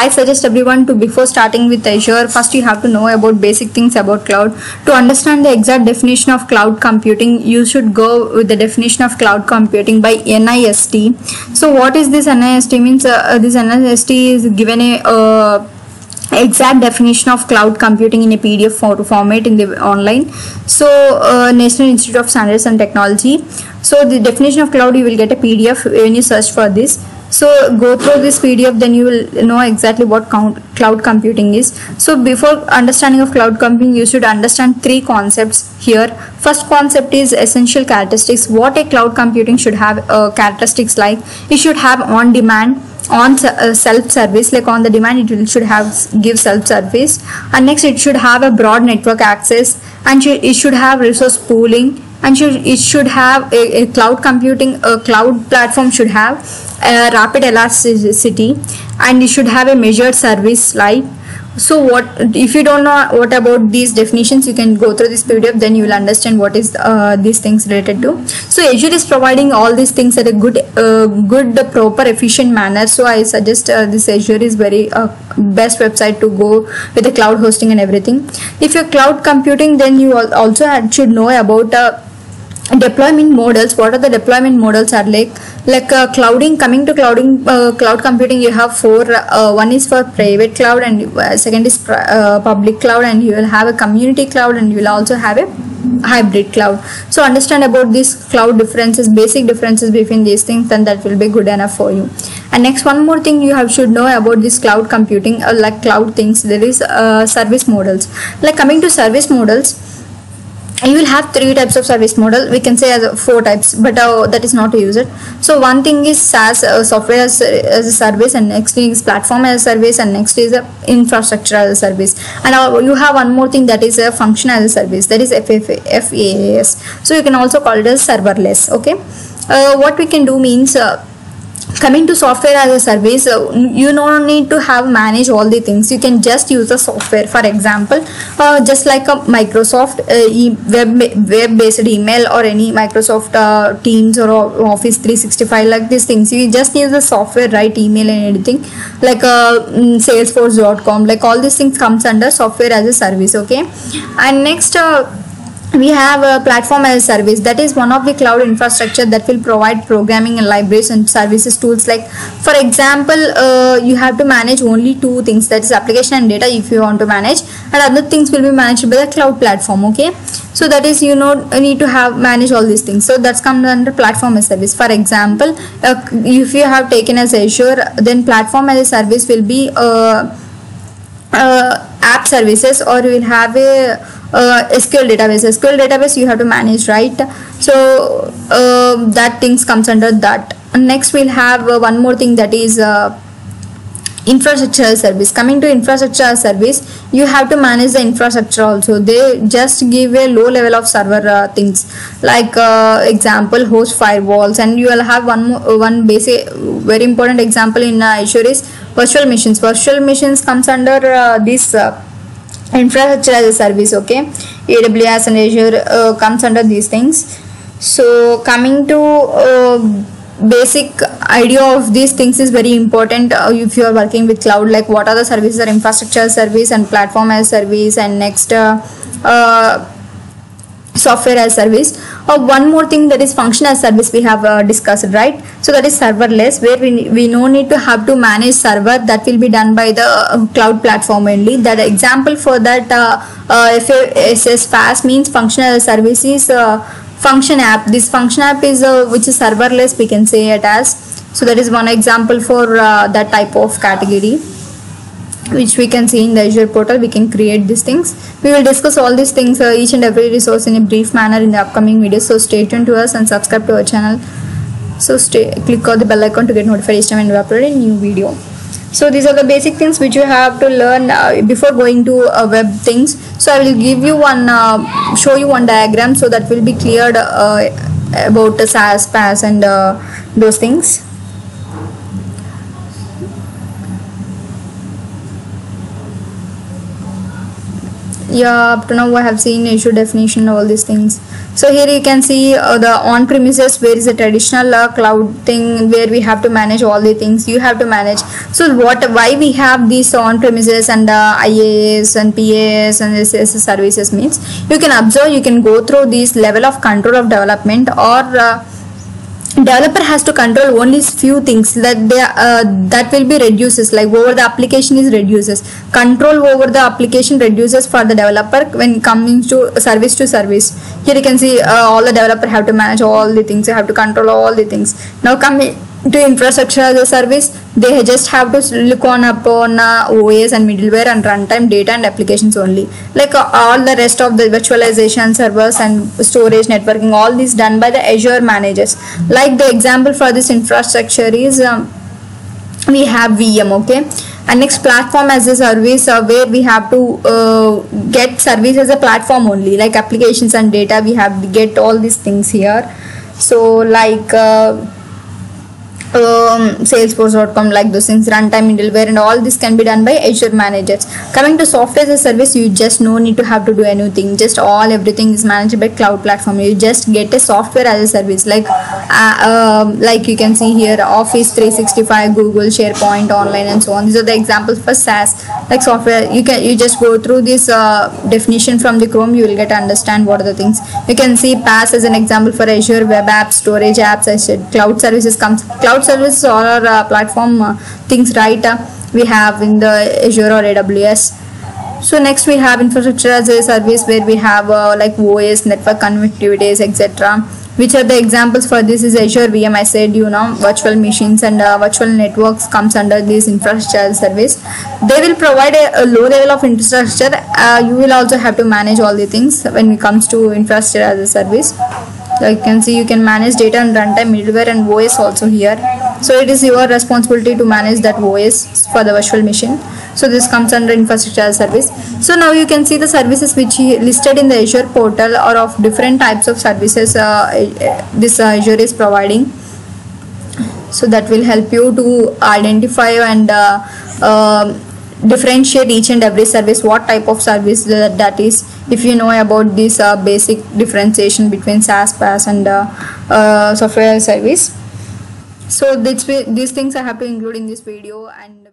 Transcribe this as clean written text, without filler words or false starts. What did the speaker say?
I suggest everyone to, before starting with Azure, first you have to know about basic things about cloud. To understand the exact definition of cloud computing, you should go with the definition of cloud computing by NIST. So what is this NIST means? This NIST is given a exact definition of cloud computing in a PDF format in the online. So National Institute of Standards and Technology. So the definition of cloud, you will get a PDF when you search for this. So go through this PDF, then you will know exactly what cloud computing is. So before understanding of cloud computing, you should understand three concepts here. First concept is essential characteristics. What a cloud computing should have characteristics like. It should have on demand, on self-service, like on the demand it should have give self-service, and next it should have a broad network access, and it should have resource pooling, and it should have a cloud computing, a cloud platform should have a rapid elasticity, and it should have a measured service life. So what if you don't know what about these definitions, you can go through this PDF, then you will understand what is these things related to. So Azure is providing all these things at a good proper efficient manner. So I suggest this Azure is very best website to go with the cloud hosting and everything. If you're cloud computing, then you also should know about deployment models. What are the deployment models are like clouding. Coming to cloud computing, you have four. One is for private cloud, and second is public cloud, and you will have a community cloud, and you will also have a hybrid cloud. So understand about these cloud differences, basic differences between these things, then that will be good enough for you. And next, one more thing you should know about this cloud computing, like cloud things, there is service models. Like coming to service models, you will have three types of service model. We can say as four types, but that is not used. So one thing is SaaS, software as a service, and next thing is platform as a service, and next is infrastructure as a service. And you have one more thing, that is a function as a service, that is FaaS. So you can also call it as serverless. Okay, what we can do means, coming to software as a service, you don't need to manage all the things. You can just use the software. For example, just like a Microsoft web-based email, or any Microsoft Teams or Office 365, like these things, you just use the software, write email and anything, like salesforce.com, like all these things comes under software as a service. Okay, and next, we have a platform as a service. That is one of the cloud infrastructure that will provide programming and libraries and services tools. Like for example, you have to manage only two things, that is application and data, if you want to manage, and other things will be managed by the cloud platform. Okay, so that is, you need to manage all these things. So that's come under platform as a service. For example, if you have taken as Azure, then platform as a service will be app services, or you will have a SQL database you have to manage, right? So that things comes under that. And next we'll have one more thing, that is infrastructure as service. Coming to infrastructure as service, you have to manage the infrastructure also. They just give a low level of server things, like example host firewalls, and you will have one basic very important example in Azure is virtual machines. Virtual machines comes under this infrastructure as a service. Okay, AWS and Azure comes under these things. So coming to basic idea of these things is very important if you are working with cloud, like what are the services, are infrastructure as service and platform as service, and next software as service. One more thing, that is function as service, we have discussed, right? So that is serverless, where we no need to manage server. That will be done by the cloud platform only. That example for that FaaS means function as a service is function app. This function app is which is serverless, we can say it as. So that is one example for that type of category, which we can see in the Azure portal. We can create these things. We will discuss all these things, each and every resource in a brief manner in the upcoming videos. So stay tuned to us and subscribe to our channel. So click on the bell icon to get notified each time when we upload a new video. So these are the basic things which you have to learn before going to web things. So I will give you show you one diagram, so that will be cleared about the SaaS, PaaS and those things. Yeah, up to now I have seen issue definition, all these things. So here you can see the on-premises, where is a traditional cloud thing where we have to manage all the things you have to manage. So why we have these on-premises and IaaS and PaaS and SS services means, you can observe, you can go through this level of control of development, or developer has to control only few things that that will be reduces, like over the application is reduces, control over the application reduces for the developer when coming to service. Here you can see all the developer have to manage all the things, you have to control all the things. Now coming to infrastructure as a service, they just have to look on upon OS and middleware and runtime data and applications only, like all the rest of the virtualization, servers and storage, networking, all this done by the Azure managers. Like the example for this infrastructure is we have VM, okay, and next platform as a service, where we have to get service as a platform only, like applications and data, we have to get all these things here. So like Salesforce.com, like those things, runtime, middleware, and all this can be done by Azure managers. Coming to software as a service, you just no need to have to do anything, just everything is managed by cloud platform. You just get a software as a service, like you can see here Office 365, Google, SharePoint, Online, and so on. These are the examples for SaaS, like software. You just go through this definition from the Chrome, you will get to understand what are the things. You can see PaaS as an example for Azure web apps, storage apps. I said cloud services comes, cloud services or platform things, right? We have in the Azure or AWS. So next we have infrastructure as a service, where we have like OS, network connectivities, etc. Which are the examples for this is Azure VM. I said, virtual machines and virtual networks comes under this infrastructure as a service. They will provide a low level of infrastructure. You will also have to manage all the things when it comes to infrastructure as a service. Like you can see, you can manage data and runtime, middleware, and OS also here. So it is your responsibility to manage that OS for the virtual machine. So this comes under infrastructure as a service. So now you can see the services which listed in the Azure portal are of different types of services this Azure is providing. So that will help you to identify and differentiate each and every service, what type of service that is, if you know about this basic differentiation between SaaS, PaaS, and software service. So these things I have to include in this video. And